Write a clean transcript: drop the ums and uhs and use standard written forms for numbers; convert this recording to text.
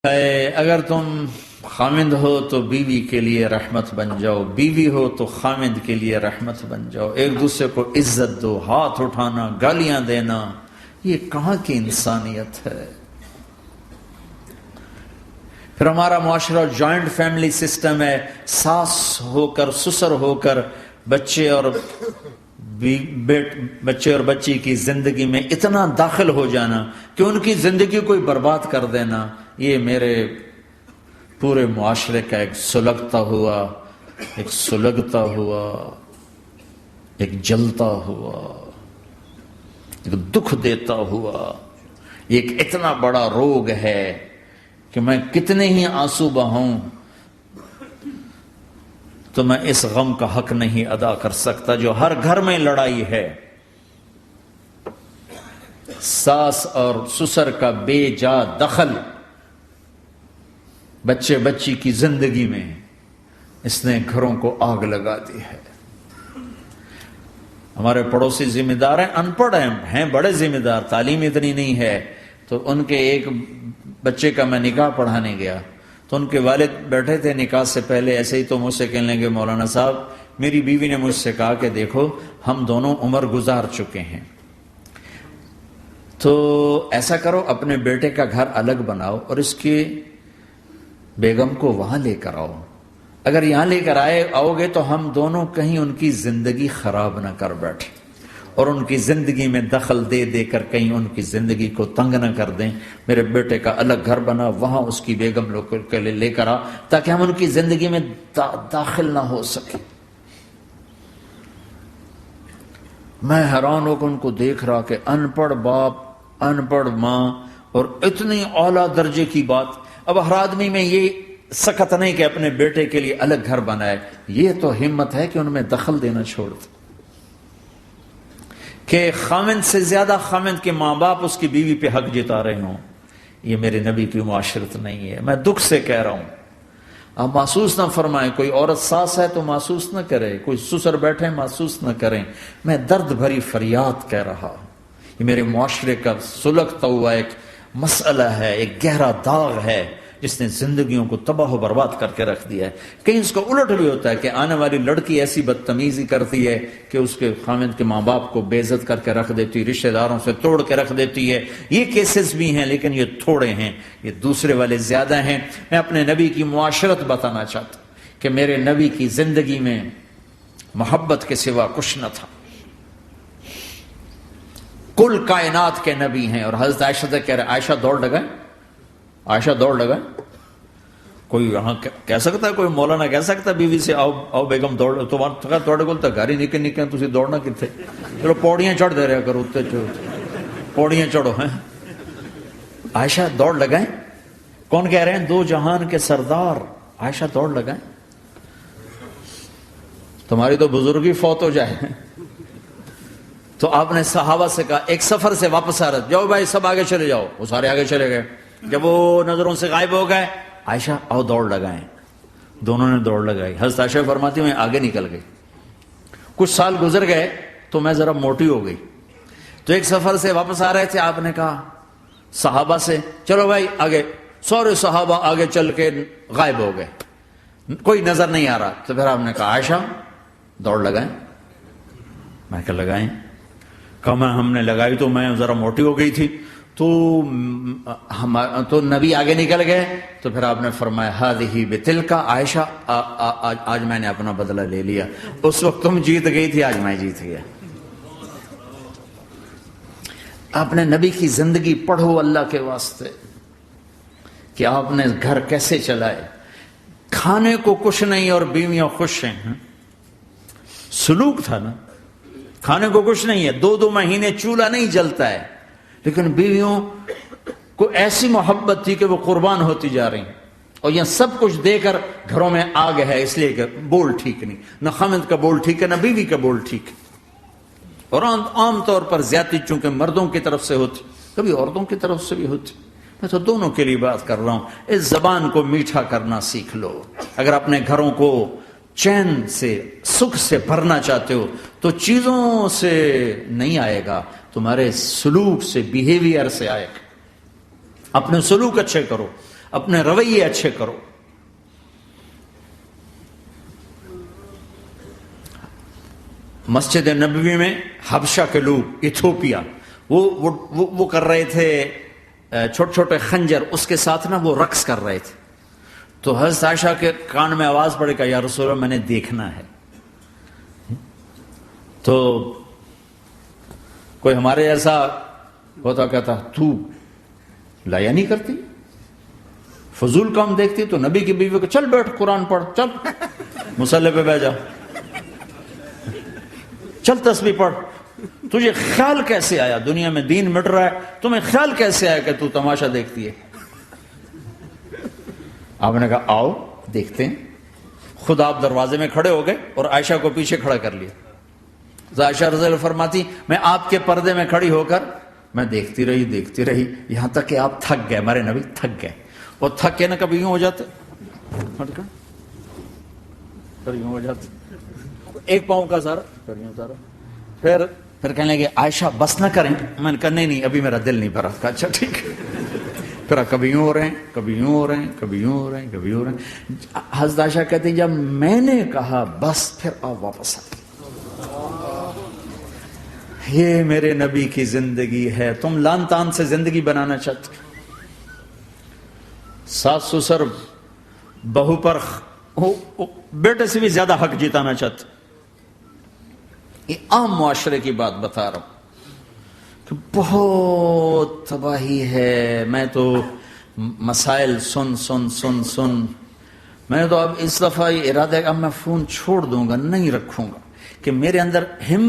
اگر تم خامند ہو تو بیوی کے لیے رحمت بن جاؤ، بیوی ہو تو خامند کے لیے رحمت بن جاؤ، ایک دوسرے کو عزت دو، ہاتھ اٹھانا، گالیاں دینا، یہ کہاں کی انسانیت ہے؟ پھر ہمارا معاشرہ جوائنٹ فیملی سسٹم ہے، ساس ہو کر سسر ہو کر بچے اور بچی کی زندگی میں اتنا داخل ہو جانا کہ ان کی زندگی کو برباد کر دینا، یہ میرے پورے معاشرے کا ایک سلگتا ہوا ایک جلتا ہوا ایک دکھ دیتا ہوا ایک اتنا بڑا روگ ہے کہ میں کتنے ہی آنسو بہاؤں تو میں اس غم کا حق نہیں ادا کر سکتا جو ہر گھر میں لڑائی ہے، ساس اور سسر کا بے جا دخل بچی کی زندگی میں، اس نے گھروں کو آگ لگا دی ہے۔ ہمارے پڑوسی ذمہ دار ہیں، ان پڑھ ہیں بڑے ذمہ دار، تعلیم اتنی نہیں ہے، تو ان کے ایک بچے کا میں نکاح پڑھانے گیا تو ان کے والد بیٹھے تھے نکاح سے پہلے، ایسے ہی تو مجھ سے کہنے لگے مولانا صاحب میری بیوی نے مجھ سے کہا کہ دیکھو ہم دونوں عمر گزار چکے ہیں، تو ایسا کرو اپنے بیٹے کا گھر الگ بناؤ اور اس کی بیگم کو وہاں لے کر آؤ، اگر یہاں لے کر آؤ گے تو ہم دونوں کہیں ان کی زندگی خراب نہ کر بیٹھیں اور ان کی زندگی میں دخل دے کر کہیں ان کی زندگی کو تنگ نہ کر دیں، میرے بیٹے کا الگ گھر بنا، وہاں اس کی بیگم لوگ کے لے لے کر آ تاکہ ہم ان کی زندگی میں داخل نہ ہو سکے۔ میں حیران ہو کر ان کو دیکھ رہا کہ ان پڑھ باپ، ان پڑھ ماں، اور اتنی اعلیٰ درجے کی بات۔ اب ہر آدمی میں یہ سخت نہیں کہ اپنے بیٹے کے لیے الگ گھر بنائے، یہ تو ہمت ہے کہ ان میں دخل دینا چھوڑ دے، کہ خامند سے زیادہ خامند کے ماں باپ اس کی بیوی پہ حق جتا رہے ہوں، یہ میرے نبی کی معاشرت نہیں ہے۔ میں دکھ سے کہہ رہا ہوں، آپ محسوس نہ فرمائیں، کوئی عورت ساس ہے تو محسوس نہ کرے، کوئی سسر بیٹھے محسوس نہ کریں، میں درد بھری فریاد کہہ رہا ہوں، یہ میرے معاشرے کا سلگتا ہوا ایک مسئلہ ہے، ایک گہرا داغ ہے جس نے زندگیوں کو تباہ و برباد کر کے رکھ دیا ہے۔ کہیں اس کا الٹ بھی ہوتا ہے کہ آنے والی لڑکی ایسی بدتمیزی کرتی ہے کہ اس کے خامند کے ماں باپ کو بے عزت کر کے رکھ دیتی، رشتہ داروں سے توڑ کے رکھ دیتی ہے، یہ کیسز بھی ہیں لیکن یہ تھوڑے ہیں، یہ دوسرے والے زیادہ ہیں۔ میں اپنے نبی کی معاشرت بتانا چاہتا ہوں کہ میرے نبی کی زندگی میں محبت کے سوا کچھ نہ تھا، کل کائنات کے نبی ہیں۔ اور حضرت عائشہ سے کہہ رہے عائشہ دوڑ لگائیں، عائشہ دوڑ لگائیں۔ کوئی یہاں کہہ سکتا ہے، کوئی مولانا کہہ سکتا ہے بیوی سے آؤ بیگم دوڑ، تھوڑے کو تو گھر ہی نکل تھی دوڑنا کتنے، چلو پوڑیاں چڑھ دے رہے کرو، پوڑیاں چڑھو ہیں۔ عائشہ دوڑ لگائیں، کون کہہ رہے ہیں؟ دو جہان کے سردار عائشہ دوڑ لگائیں، تمہاری تو بزرگی فوت ہو جائے۔ تو آپ نے صحابہ سے کہا ایک سفر سے واپس آ رہے، جاؤ بھائی سب آگے چلے جاؤ، وہ سارے آگے چلے گئے۔ جب وہ نظروں سے غائب ہو گئے، عائشہ آؤ دوڑ لگائیں، دونوں نے دوڑ لگائی۔ حضرت عائشہ فرماتی میں آگے نکل گئی، کچھ سال گزر گئے تو میں ذرا موٹی ہو گئی، تو ایک سفر سے واپس آ رہے تھے، آپ نے کہا صحابہ سے چلو بھائی آگے، سارے صحابہ آگے چل کے غائب ہو گئے، کوئی نظر نہیں آ رہا، تو پھر آپ نے کہا عائشہ دوڑ لگائیں۔ میں کہا لگائیں، کہا ہم نے لگائی تو میں ذرا موٹی ہو گئی تھی، تو نبی آگے نکل گئے، تو پھر آپ نے فرمایا ہذہ بتلک، عائشہ آج میں نے اپنا بدلہ لے لیا، اس وقت تم جیت گئی تھی، آج میں جیت گیا۔ آپ نے نبی کی زندگی پڑھو اللہ کے واسطے کہ آپ نے گھر کیسے چلائے، کھانے کو کچھ نہیں اور بیویاں خوش ہیں، سلوک تھا نا، کھانے کو کچھ نہیں ہے، 2 مہینے چولہا نہیں جلتا ہے، لیکن بیویوں کو ایسی محبت تھی کہ وہ قربان ہوتی جا رہی ہیں، اور یہ سب کچھ دے کر گھروں میں آگ ہے، اس لیے کہ بول ٹھیک نہیں، نہ خامند کا بول ٹھیک ہے نہ بیوی کا بول ٹھیک ہے، اور عام طور پر زیادتی چونکہ مردوں کی طرف سے ہوتی، کبھی عورتوں کی طرف سے بھی ہوتی، میں تو دونوں کے لیے بات کر رہا ہوں۔ اس زبان کو میٹھا کرنا سیکھ لو، اگر اپنے گھروں کو چین سے سکھ سے بھرنا چاہتے ہو تو چیزوں سے نہیں آئے گا، تمہارے سلوک سے، بیہیویئر سے آئے گا۔ اپنے سلوک اچھے کرو، اپنے رویے اچھے کرو. مسجد نبوی میں حبشہ کے لوگ، ایتھوپیا، وہ کر رہے تھے چھوٹے چھوٹے خنجر، اس کے ساتھ نا وہ رقص کر رہے تھے. تو حضرت عائشہ کے کان میں آواز پڑے کہ یا رسول اللہ میں نے دیکھنا ہے. تو کوئی ہمارے ایسا ہوتا کہتا تو لایا نہیں کرتی، فضول کام دیکھتی. تو نبی کی بیوی کو چل بیٹھ قرآن پڑھ، چل مصلی پہ بیٹھ جا، چل تسبیح پڑھ. تجھے خیال کیسے آیا؟ دنیا میں دین مٹ رہا ہے، تمہیں خیال کیسے آیا کہ تو تماشا دیکھتی ہے؟ آپ نے کہا آؤ دیکھتے ہیں. خود آپ دروازے میں کھڑے ہو گئے اور عائشہ کو پیچھے کھڑا کر لیا. عائشہ رضی اللہ فرماتی میں آپ کے پردے میں کھڑی ہو کر میں دیکھتی رہی یہاں تک کہ آپ تھک گئے. ہمارے نبی تھک گئے، اور تھک کے نا کبھی یوں ہو جاتے، یوں ہو جاتے، ایک پاؤں کا سارا، پھر کہنے لگے عائشہ بس نہ کریں. میں نے کہا نہیں ابھی میرا دل نہیں بھرا. اچھا ٹھیک ہے. پھر کبھی یوں ہو رہے ہیں، کبھی یوں ہو رہے ہیں، کبھی یوں ہو رہے ہیں، کبھی یوں ہو رہے ہیں. حضرت عائشہ کہتے ہیں جب میں نے کہا بس، پھر آپ واپس آ گئے. یہ میرے نبی کی زندگی ہے. تم لان تان سے زندگی بنانا چاہتے، ساس سسر بہو پر بیٹے سے بھی زیادہ حق جتانا چاہتے. یہ عام معاشرے کی بات بتا رہا ہوں کہ بہت تباہی ہے. میں تو مسائل سن میں تو اب اس دفعہ یہ ارادہ ہے کہ اب میں فون چھوڑ دوں گا، نہیں رکھوں گا، کہ میرے اندر ہمت